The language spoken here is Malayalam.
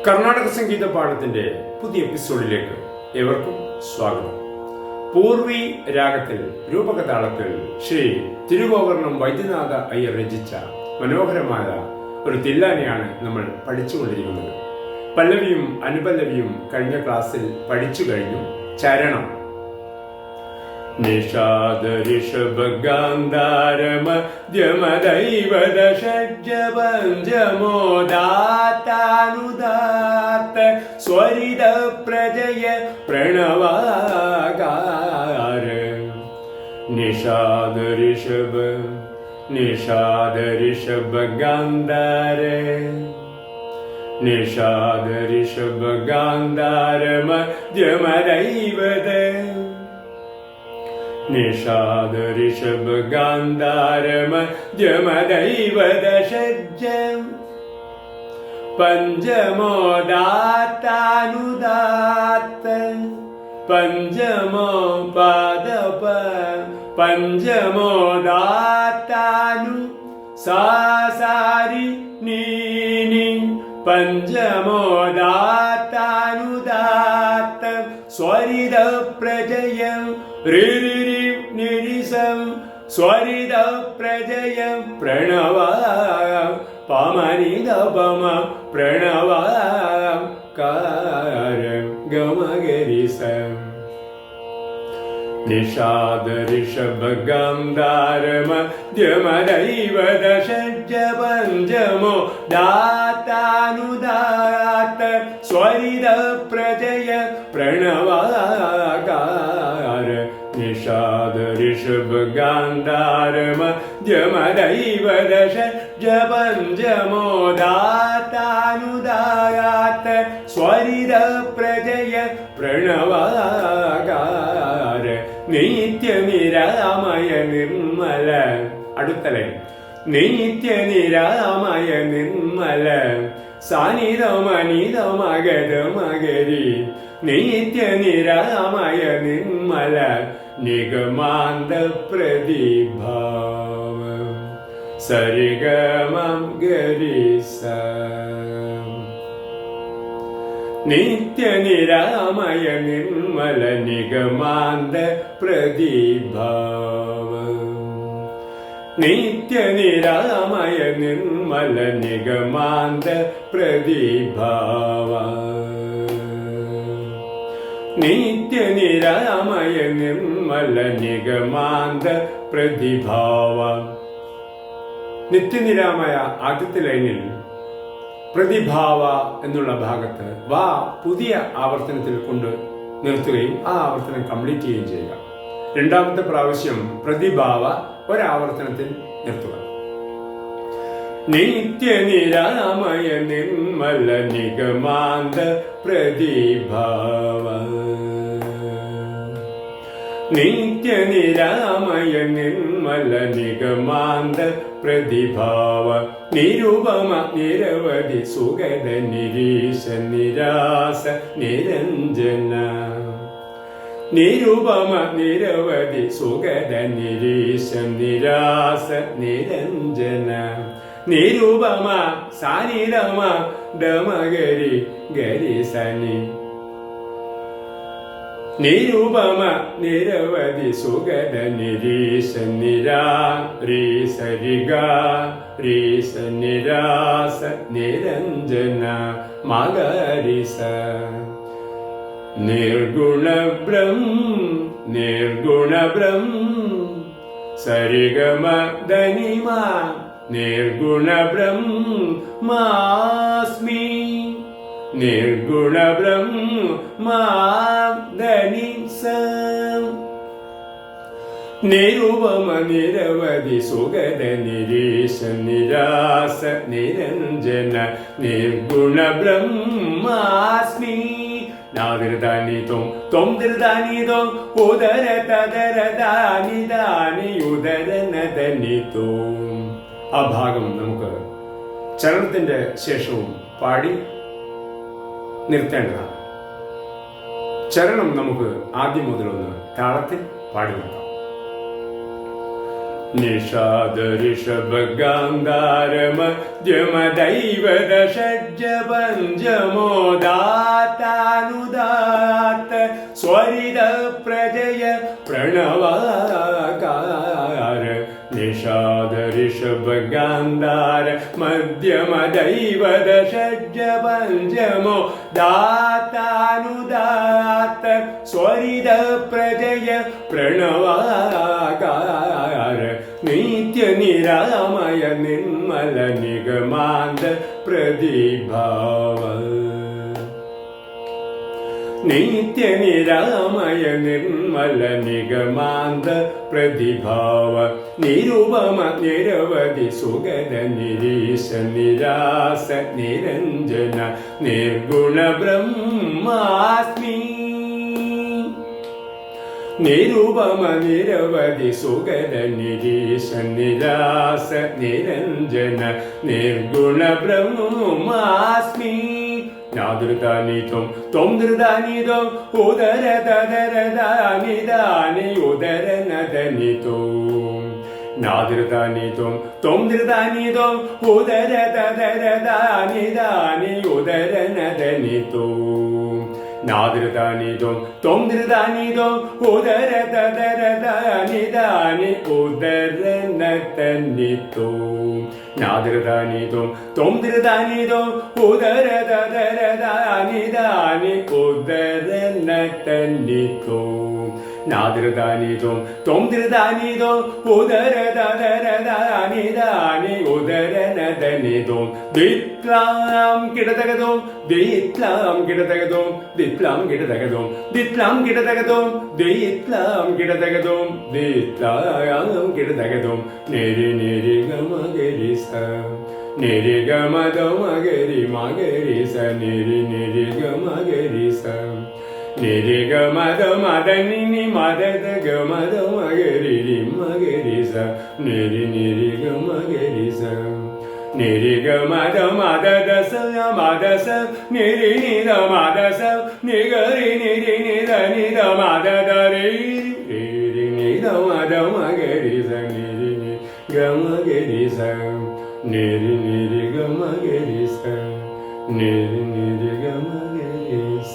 കർണാടക സംഗീത പാഠത്തിന്റെ പുതിയ എപ്പിസോഡിലേക്ക് ഏവർക്കും സ്വാഗതം. പൂർവി രാഗത്തിൽ രൂപകതാളത്തിൽ ശ്രീ തിരുവോവർണം വൈദ്യനാഥ അയ്യർ രചിച്ച മനോഹരമായ ഒരു തില്ലാനയാണ് നമ്മൾ പഠിച്ചുകൊണ്ടിരിക്കുന്നത്. പല്ലവിയും അനുപല്ലവിയും കഴിഞ്ഞ ക്ലാസ്സിൽ പഠിച്ചു കഴിഞ്ഞു. ചരണം നിഷാദ ഋഷഭഗാന്ധാരമദ്യമദൈവദശജ്ജപഞ്ചമോദാത്താനുദാത്ത സ്വരിത പ്രജയ പ്രണവാകാര നിഷാദ ഋഷഭഗാന്ധാര നിഷാദ ഋഷഭഗാന്ധാരമദ്യമദൈവദ നിഷാദ ഋഷഭഗാന്ധാരമദ്യമദൈവദശജ്ജം പഞ്ചമോദാത്താനുദാത്ത പഞ്ചമോ പാദപ പഞ്ചമോദാത്താനു സാസാരി നീനി പഞ്ചമോദാത്താനുദാത്ത സ്വരിത പ്രജയം രിരി നിരിസം സ്വരിത പ്രജയം പ്രണവ പമനിദപമ പ്രണവ കാരം ഗമഗരിസം നിഷാദ ഋഷഭഗാന്ധാരമദ്യമദൈവദശജ്ജപഞ്ചമോ ദാത്താനുദാത്ത സ്വരിത പ്രജയ പ്രണവാകാര നിഷാദ ഋഷഭഗാന്ധാരമദ്യമദൈവദശജ്ജപഞ്ചമോ ദാത്താനുദാത്ത സ്വരിത പ്രജയ പ്രണവാകാര നിത്യനിരാമയ നിർമ്മല അടുത്തലേ നിത്യനിരാമയ നിർമ്മല സാനിതമനിതമഗതമഗരി നിത്യനിരാമയ നിർമ്മല നിഗമാന്ത പ്രതിഭാവ സരിഗമം ഗരിസ നിത്യനിരാമയ നിർമ്മല നിഗമാന്ത പ്രതിഭാവ നിത്യനിരാമയ നിർമ്മല നിഗമാന്ത പ്രതിഭാവ നിത്യനിരാമയ നിർമ്മല നിഗമാന്ത പ്രതിഭാവ. നിത്യനിരാമയ ആദ്യത്തെ ലൈനിൽ പ്രതിഭാവ എന്നുള്ള ഭാഗത്ത് വാ പുതിയ ആവർത്തനത്തിൽ കൊണ്ട് നിർത്തുകയും ആ ആവർത്തനം കംപ്ലീറ്റ് ചെയ്യുകയും ചെയ്യുക. രണ്ടാമത്തെ പ്രാവശ്യം പ്രതിഭാവ ഒരാവർത്തനത്തിൽ നിർത്തുക. നിത്യനിരാമയ നിർമ്മല നിഗമാന്ത പ്രതിഭാവ നിത്യനിരാമയ നിർമ്മല നിഗമാന്ത പ്രതിഭാവ നിരുപമ നിരവധി സുഗത നിരീശ നിരാസ നിരഞ്ജന നിരുപമ നിരവധി സുഗത നിരീശ നിരാസ നിരഞ്ജന നിരുപമ സാനിരമ ഡമഗരി ഗരി സനി നിരുപമ നിരവധി സുഗത നിരീശ നിരാ രീസ രിഗ രീസ നിരാസ നിരഞ്ജന മഗരിസ നിർഗുണ സരിഗമ ധനിമ നിർഗുണ ബ്രഹ്മാസ്മി നിർഗുണ ബ്രഹ്മാധനി സം നിരുപമ നിരവധി സുഗത നിരീശ നിരാസ നിരഞ്ജന നിർഗുണ ബ്രഹ്മാസ്മി നാദിർദാനി തൊം ദിർദാനി തൊം ഉദര തദര ദാനി ദാനി ഉദര നദനി തൊം. ആ ഭാഗം നമുക്ക് ചരണത്തിന്റെ ശേഷവും പാടി നിർത്തേണ്ടതാണ്. ചരണം നമുക്ക് ആദ്യം മുതലൊന്ന് താളത്തിൽ പാടി നോക്കാം. നിഷാദ ഋഷഭഗാന്ധാര മധ്യമദൈവത ഷഡ്ജ പഞ്ചമോദാത്താനുദാത്ത സ്വരിത പ്രജയ പ്രണവാകാര നിഷാദ ഋഷഭഗാന്ധാര മധ്യമദൈവത ഷഡ്ജ പഞ്ചമോ ദാത്താനുദാത്ത സ്വരിത പ്രജയ പ്രണവാകാര നിത്യ നിരാമയ നിർമ്മല നിഗമാന്ത പ്രതിഭാവ നിത്യ നിരാമയ നിർമ്മല നിഗമാന്ത പ്രതിഭാവ നിരുപമ നിരവധി സുഗത നിരീശ നിരാസ നിരഞ്ജന നിർഗുണ ബ്രഹ്മാസ്മി നിരുപമ നിരവധി സുഗത നിരീശ നിരാസ നിരഞ്ജന നിർഗുണ ബ്രഹ്മാസ്മി നാദൃതാനിത്വം ത്വം ധൃതാനിതോ ഉദര തദരദാനിദാനി ഉദര നദനിതോ നാദൃതാനിത്വം ത്വം ധൃതാനിതോ ഉദര തദരദാനിദാനി ഉദര നദനിതോ നാദൃതാനിതോ ത്വം ധൃതാനിതോ ഉദര തദരദാനിദാനി ഉദര നദനിതോ നാദൃതാനിതോ ത്വം ധൃതാനിതോ ഉദര തദരദാനിദാനി ഉദര നദനിതോ നാദൃതാനിതോ ത്വം ധൃതാനിതോ ഉദര തദരദാനിദാനി ഉദര നദനിതോ ദിത്ലാം കിടതകതോ ദിത്ലാം കിടതകതോ ദിത്ലാം കിടതകതോ ദിത്ലാം കിടതകതോ ദിത്ലാം കിടതകതോ ദിത്ലാം കിടതകതോ നെരി നെരി ഗമഗരി സ നെരി ഗമദോ മഗരി മഗരി സ നെരി നെരി ഗമഗരി സ നെരി ഗമദ മദനി മദദ ഗമദ മഗരി മഗരി സ നെരി നെരി ഗമഗരി സ നെരി ഗമദ മദദ സ മദസ നെരി നിദ മദസ നിഗരി നിരി നിദ നിദ മദദ രി രി നിദ മദ മഗരി സ നെരി നി ഗമഗരി സ നെരി നെരി ഗമഗരി സ നെരി നെരി ഗമഗരി സ